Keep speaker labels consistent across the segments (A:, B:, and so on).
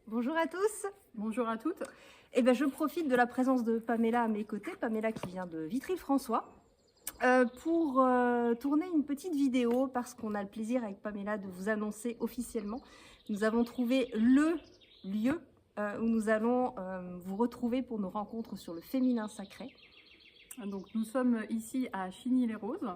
A: Bonjour à tous.
B: Bonjour à toutes.
A: Je profite de la présence de Pamela à mes côtés, Pamela qui vient de Vitry-le-François, pour tourner une petite vidéo parce qu'on a le plaisir avec Pamela de vous annoncer officiellement. Nous avons trouvé le lieu où nous allons vous retrouver pour nos rencontres sur le féminin sacré.
B: Donc, nous sommes ici à Chigny-les-Roses.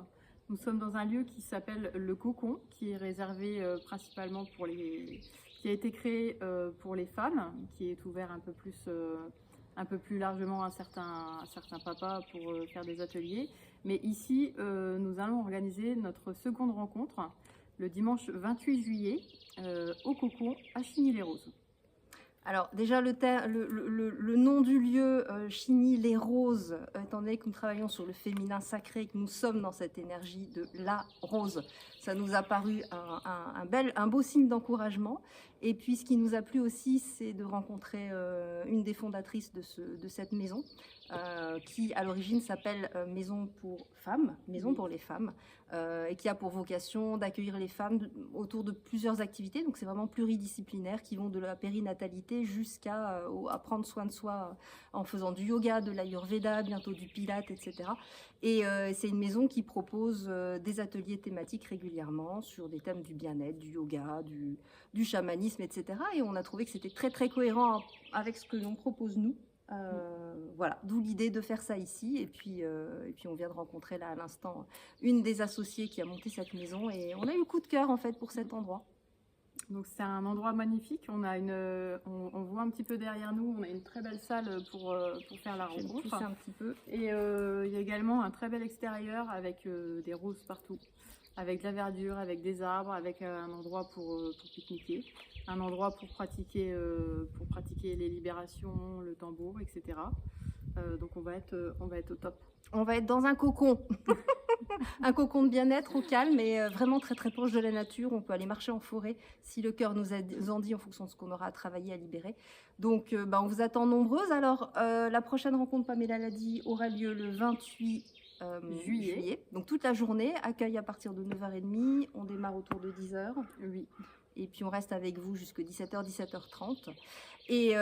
B: Nous sommes dans un lieu qui s'appelle le Cocon, qui est réservé principalement pour qui a été créé pour les femmes, qui est ouvert un peu plus largement à certains papas pour faire des ateliers. Mais ici, nous allons organiser notre seconde rencontre le dimanche 28 juillet au Cocon à Chigny-les-Roses.
A: Alors déjà le nom du lieu, Chigny-les-Roses, étant donné que nous travaillons sur le féminin sacré et que nous sommes dans cette énergie de la rose, ça nous a paru un beau signe d'encouragement. Et puis ce qui nous a plu aussi, c'est de rencontrer une des fondatrices de cette maison, qui à l'origine s'appelle Maison pour femmes, Maison pour les femmes, et qui a pour vocation d'accueillir les femmes autour de plusieurs activités. Donc c'est vraiment pluridisciplinaire, qui vont de la périnatalité jusqu'à à prendre soin de soi en faisant du yoga, de l'ayurveda, bientôt du pilate, etc. Et c'est une maison qui propose des ateliers thématiques régulièrement sur des thèmes du bien-être, du yoga, du chamanisme, etc. Et on a trouvé que c'était très cohérent avec ce que l'on propose nous. Voilà, d'où l'idée de faire ça ici. Et puis on vient de rencontrer là à l'instant une des associées qui a monté cette maison et on a eu coup de cœur en fait pour cet endroit.
B: Donc c'est un endroit magnifique. On voit un petit peu derrière nous, on a une très belle salle pour faire la rencontre.
A: Un petit peu.
B: Et il y a également un très bel extérieur avec des roses partout, avec de la verdure, avec des arbres, avec un endroit pour pique-niquer, un endroit pour pratiquer les libérations, le tambour, etc. Donc on va être au top.
A: On va être dans un cocon. Un cocon de bien-être au calme et vraiment très proche de la nature. On peut aller marcher en forêt si le cœur nous en dit en fonction de ce qu'on aura à travailler, à libérer. Donc on vous attend nombreuses. Alors la prochaine rencontre, Pamela l'a dit, aura lieu le 28 juillet. Donc toute la journée, accueil à partir de 9h30. On démarre autour de 10h.
B: Oui.
A: Et puis on reste avec vous jusqu'à 17h, 17h30. Et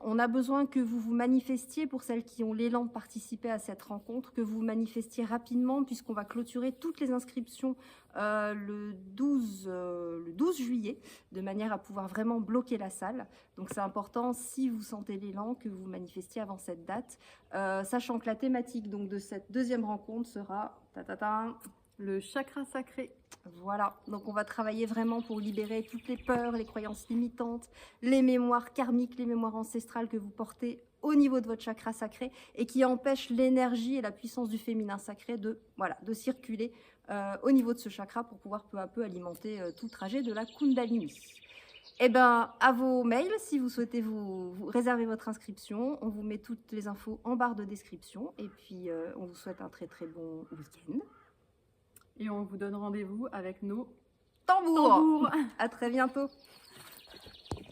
A: on a besoin que vous vous manifestiez, pour celles qui ont l'élan de participer à cette rencontre, que vous vous manifestiez rapidement puisqu'on va clôturer toutes les inscriptions le 12 juillet, de manière à pouvoir vraiment bloquer la salle. Donc c'est important, si vous sentez l'élan, que vous vous manifestiez avant cette date, sachant que la thématique donc, de cette deuxième rencontre sera
B: le chakra sacré.
A: Voilà, donc on va travailler vraiment pour libérer toutes les peurs, les croyances limitantes, les mémoires karmiques, les mémoires ancestrales que vous portez au niveau de votre chakra sacré et qui empêchent l'énergie et la puissance du féminin sacré de circuler au niveau de ce chakra pour pouvoir peu à peu alimenter tout le trajet de la Kundalini. À vos mails, si vous souhaitez vous réserver votre inscription, on vous met toutes les infos en barre de description et puis on vous souhaite un très bon week-end.
B: Et on vous donne rendez-vous avec nos
A: tambours. À très bientôt.